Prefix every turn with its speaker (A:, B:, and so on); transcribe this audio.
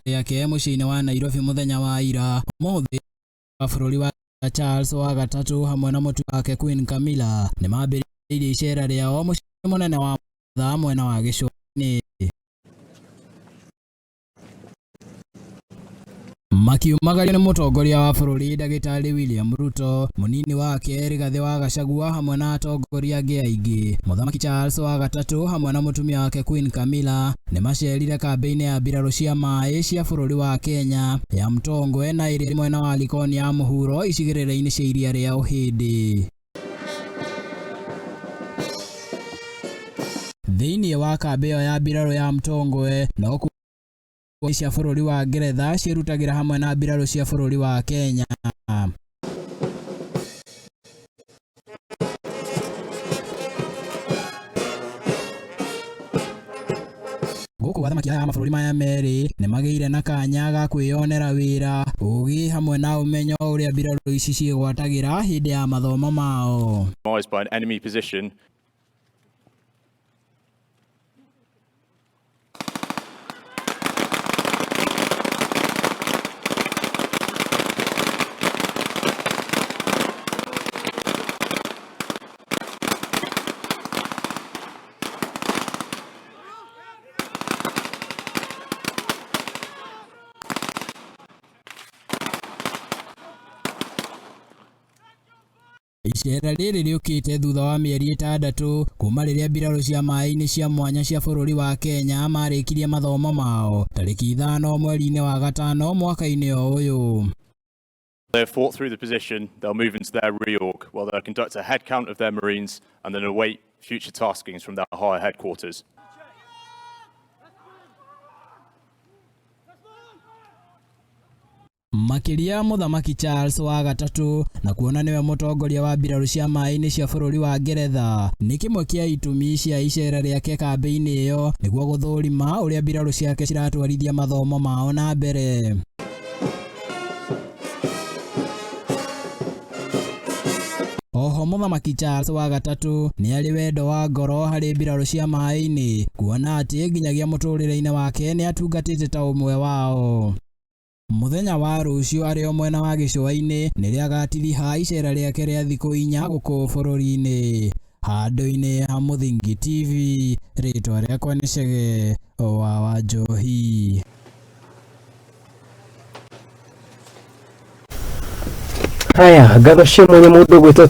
A: yake muciini wa Nairobi muthenya wa ira muthi wa bururi wa Charles wa gatatu hamwe na mutumia wake Queen Camilla ni mambiriirie icera riao muciini munene wa Mombasa mwena wa Gicua-Ini. Makiumagario ni mutongoria wa bururi Ndagitari William Ruto, munini wake Rigathi wa Gachagua hamwe na atongoria angĩ aingĩ. Muthamaki Charles wa gatatu hamwe na mutumia wake Queen Camilla ni macerire kambiini ya mbiraru cia mai cia bururi wa Kenya ya Mtongwe na ĩrĩ mwena wa Likoni ya mũhuro icigĩrĩra-inĩ cia iria rĩa Ũhĩndĩ. Thĩinĩ wa kambi ĩyo ya mbiraru ya Mtongwe no cia bururi wa Ngeretha cirutagira hamwe na mbiraru cia bururi wa Kenya. Guku athamaki aya mabũrũri maya merĩ nĩ magĩire na kanya ga kwĩyonera wĩra, ũgĩ hamwe na ũmenyo ũrĩa mbiraru ici ciĩgwatagĩra hĩndĩ ya mathomo mao.
B: By an enemy position.
A: Icera rĩrĩ rĩũkĩte thutha wa mĩeri 6 kuma rĩrĩa mbiraru cia maiini cia mwanya cia bururi wa Kenya marĩkirie mathomo mao tarĩki 5 mweri-inĩ wa gatano mwaka-inĩ ũyũ.
B: They have fought through the position, they'll move into their reorg, while they'll conduct a head count of their Marines and then await future taskings from their higher headquarters.
A: Makiria Muthamaki Charles wa gatatu na kuona niwe mutongoria wa mbiraru cia mai-ini cia bururi wa Ngeretha ni kimwe kia itumi cia icera riake kambi-ini iyo niguo guthurima uria mbiraru ciake ciratwarithia mathomo mao na mbere. Oho Muthamaki Charles wa gatatu ni ari wendo wa ngoro hari mbiraru cia mai-ini kuona ati nginyagia muturire-ini wake ni atungatite ta umwe wao. Muthenya wa rucio ari o mwena wa Gicua-Ini nĩ rĩagatiriha icera rĩake rĩa thikũ 4 gũkũ bũrũri-inĩ. Handũ-inĩ ha Muthingi TV, rĩtwa rĩakwa nĩ Chege wa Njohi.
C: Haya, ngatho cia mwene mũndũ gwĩtwo